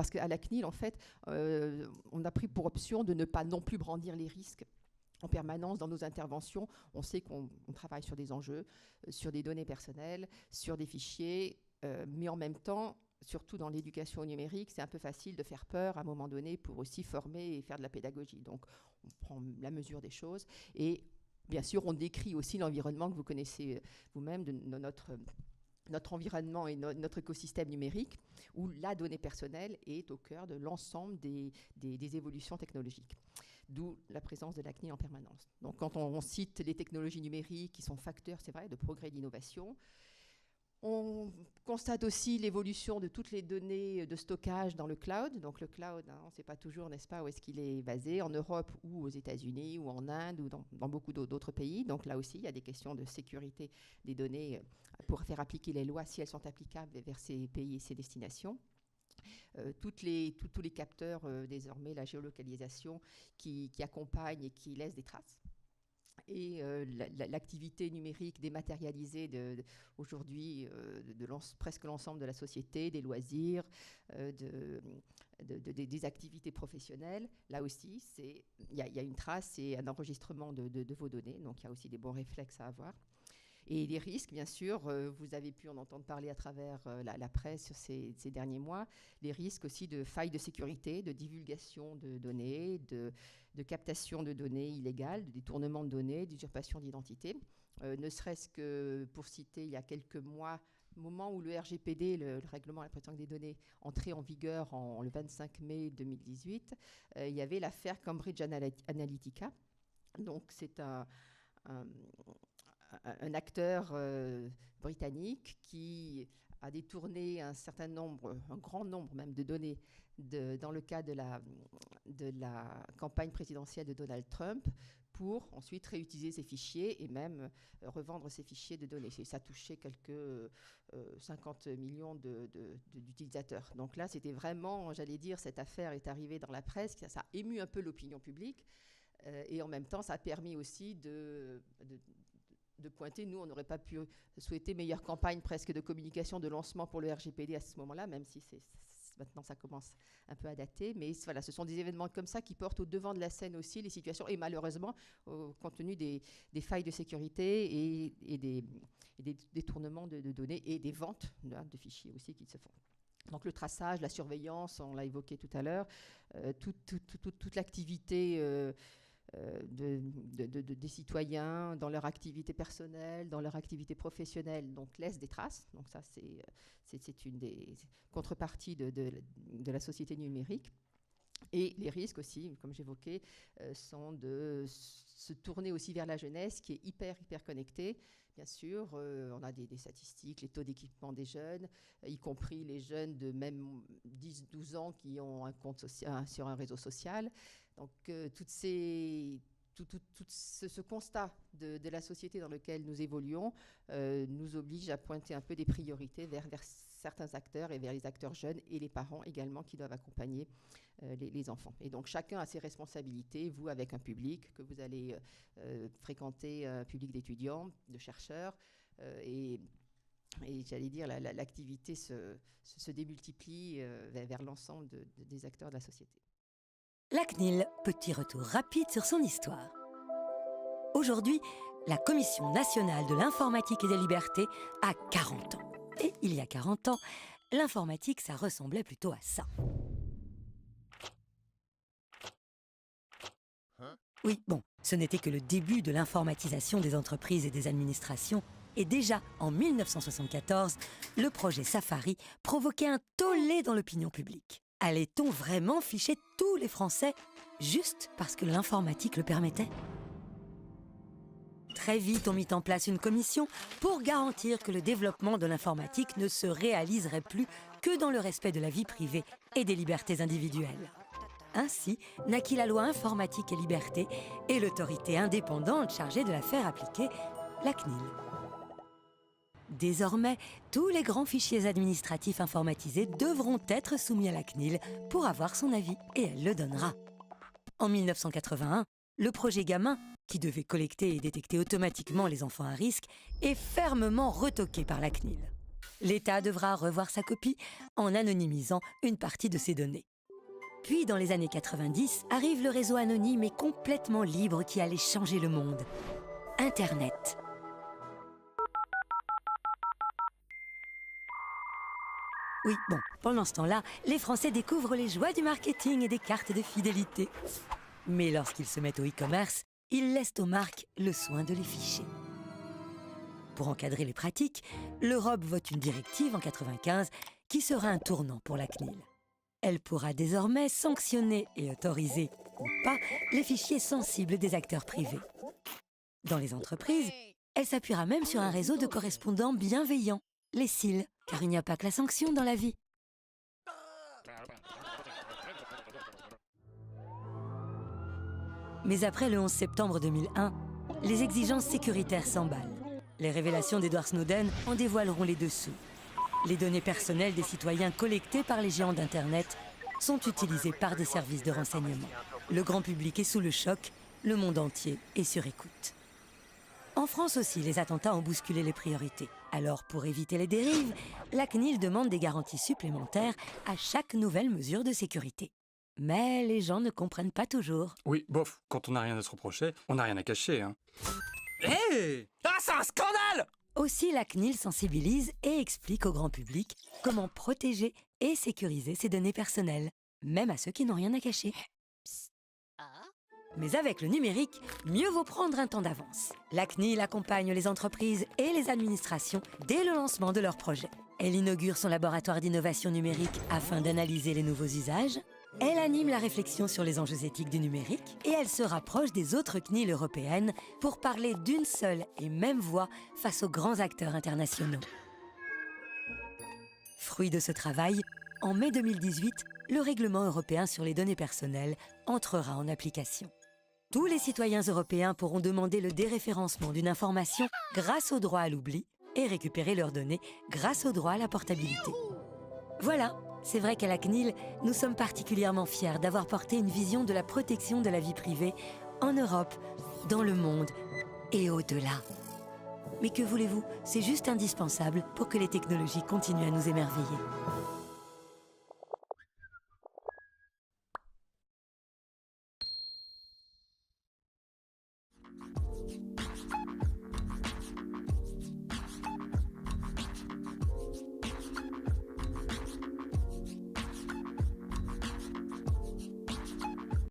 parce qu'à la CNIL, en fait, on a pris pour option de ne pas non plus brandir les risques en permanence dans nos interventions. On sait qu'on travaille sur des enjeux, sur des données personnelles, sur des fichiers, mais en même temps, surtout dans l'éducation numérique, c'est un peu facile de faire peur à un moment donné pour aussi former et faire de la pédagogie. Donc, on prend la mesure des choses et bien sûr, on décrit aussi l'environnement que vous connaissez vous-même, de notre environnement et notre écosystème numérique, où la donnée personnelle est au cœur de l'ensemble des évolutions technologiques. D'où la présence de la CNIL en permanence. Donc, quand on cite les technologies numériques qui sont facteurs, c'est vrai, de progrès et d'innovation, on constate aussi l'évolution de toutes les données de stockage dans le cloud. Donc le cloud, on ne sait pas toujours, n'est-ce pas, où est-ce qu'il est basé, en Europe ou aux États-Unis ou en Inde ou dans beaucoup d'autres pays. Donc là aussi, il y a des questions de sécurité des données pour faire appliquer les lois si elles sont applicables vers ces pays et ces destinations. Tous les capteurs, désormais, la géolocalisation qui accompagnent et qui laissent des traces. Et l'activité numérique dématérialisée aujourd'hui de presque l'ensemble de la société, des loisirs, des activités professionnelles. Là aussi, il y a une trace et un enregistrement de vos données. Donc, il y a aussi des bons réflexes à avoir. Et les risques, bien sûr, vous avez pu en entendre parler à travers la presse sur ces derniers mois, les risques aussi de failles de sécurité, de divulgation de données, de captation de données illégales, de détournement de données, d'usurpation d'identité. Ne serait-ce que, pour citer, il y a quelques mois, au moment où le RGPD, le règlement à la protection des données, entrait en vigueur le 25 mai 2018, il y avait l'affaire Cambridge Analytica. Donc, c'est un acteur britannique qui a détourné un grand nombre même de données dans le cas de la campagne présidentielle de Donald Trump pour ensuite réutiliser ces fichiers et même revendre ces fichiers de données. Ça touchait quelques 50 millions d'utilisateurs. Donc là, c'était vraiment, j'allais dire, cette affaire est arrivée dans la presse, ça a ému un peu l'opinion publique et en même temps, ça a permis aussi de pointer. Nous, on n'aurait pas pu souhaiter meilleure campagne presque de communication, de lancement pour le RGPD à ce moment-là, même si maintenant ça commence un peu à dater. Mais voilà, ce sont des événements comme ça qui portent au devant de la scène aussi les situations, et malheureusement, compte tenu des failles de sécurité et des détournements de données et des ventes de fichiers aussi qui se font. Donc le traçage, la surveillance, on l'a évoqué tout à l'heure, toute l'activité des citoyens dans leur activité personnelle, dans leur activité professionnelle, donc laisse des traces. Donc ça, c'est une des contreparties de la société numérique. Et les risques aussi, comme j'évoquais, sont de se tourner aussi vers la jeunesse qui est hyper connectée. Bien sûr, on a des statistiques, les taux d'équipement des jeunes, y compris les jeunes de même 10-12 ans qui ont un compte sur un réseau social. Donc, tout ce constat de la société dans laquelle nous évoluons nous oblige à pointer un peu des priorités vers certains acteurs et vers les acteurs jeunes et les parents également qui doivent accompagner les enfants. Et donc chacun a ses responsabilités, vous avec un public que vous allez fréquenter, un public d'étudiants, de chercheurs, et j'allais dire l'activité se démultiplie vers l'ensemble des acteurs de la société. La CNIL, petit retour rapide sur son histoire. Aujourd'hui, la Commission nationale de l'informatique et des libertés a 40 ans. Et il y a 40 ans, l'informatique, ça ressemblait plutôt à ça. Oui, bon, ce n'était que le début de l'informatisation des entreprises et des administrations. Et déjà, en 1974, le projet Safari provoquait un tollé dans l'opinion publique. Allait-on vraiment ficher tous les Français juste parce que l'informatique le permettait ? Très vite, on mit en place une commission pour garantir que le développement de l'informatique ne se réaliserait plus que dans le respect de la vie privée et des libertés individuelles. Ainsi naquit la loi informatique et liberté et l'autorité indépendante chargée de la faire appliquer, la CNIL. Désormais, tous les grands fichiers administratifs informatisés devront être soumis à la CNIL pour avoir son avis, et elle le donnera. En 1981, le projet Gamin, qui devait collecter et détecter automatiquement les enfants à risque, est fermement retoqué par la CNIL. L'État devra revoir sa copie en anonymisant une partie de ses données. Puis, dans les années 90, arrive le réseau anonyme et complètement libre qui allait changer le monde. Internet. Oui, bon, pendant ce temps-là, les Français découvrent les joies du marketing et des cartes de fidélité. Mais lorsqu'ils se mettent au e-commerce, ils laissent aux marques le soin de les ficher. Pour encadrer les pratiques, l'Europe vote une directive en 1995 qui sera un tournant pour la CNIL. Elle pourra désormais sanctionner et autoriser, ou pas, les fichiers sensibles des acteurs privés. Dans les entreprises, elle s'appuiera même sur un réseau de correspondants bienveillants, les CIL, car il n'y a pas que la sanction dans la vie. Mais après le 11 septembre 2001, les exigences sécuritaires s'emballent. Les révélations d'Edward Snowden en dévoileront les dessous. Les données personnelles des citoyens collectées par les géants d'Internet sont utilisées par des services de renseignement. Le grand public est sous le choc, le monde entier est sur écoute. En France aussi, les attentats ont bousculé les priorités. Alors, pour éviter les dérives, la CNIL demande des garanties supplémentaires à chaque nouvelle mesure de sécurité. Mais les gens ne comprennent pas toujours. Oui, bof, quand on n'a rien à se reprocher, on n'a rien à cacher, hein. Hé! Ah, c'est un scandale! Aussi, la CNIL sensibilise et explique au grand public comment protéger et sécuriser ses données personnelles, même à ceux qui n'ont rien à cacher. Mais avec le numérique, mieux vaut prendre un temps d'avance. La CNIL accompagne les entreprises et les administrations dès le lancement de leurs projets. Elle inaugure son laboratoire d'innovation numérique afin d'analyser les nouveaux usages. Elle anime la réflexion sur les enjeux éthiques du numérique et elle se rapproche des autres CNIL européennes pour parler d'une seule et même voix face aux grands acteurs internationaux. Fruit de ce travail, en mai 2018, le règlement européen sur les données personnelles entrera en application. Tous les citoyens européens pourront demander le déréférencement d'une information grâce au droit à l'oubli et récupérer leurs données grâce au droit à la portabilité. Voilà, c'est vrai qu'à la CNIL, nous sommes particulièrement fiers d'avoir porté une vision de la protection de la vie privée en Europe, dans le monde et au-delà. Mais que voulez-vous, c'est juste indispensable pour que les technologies continuent à nous émerveiller.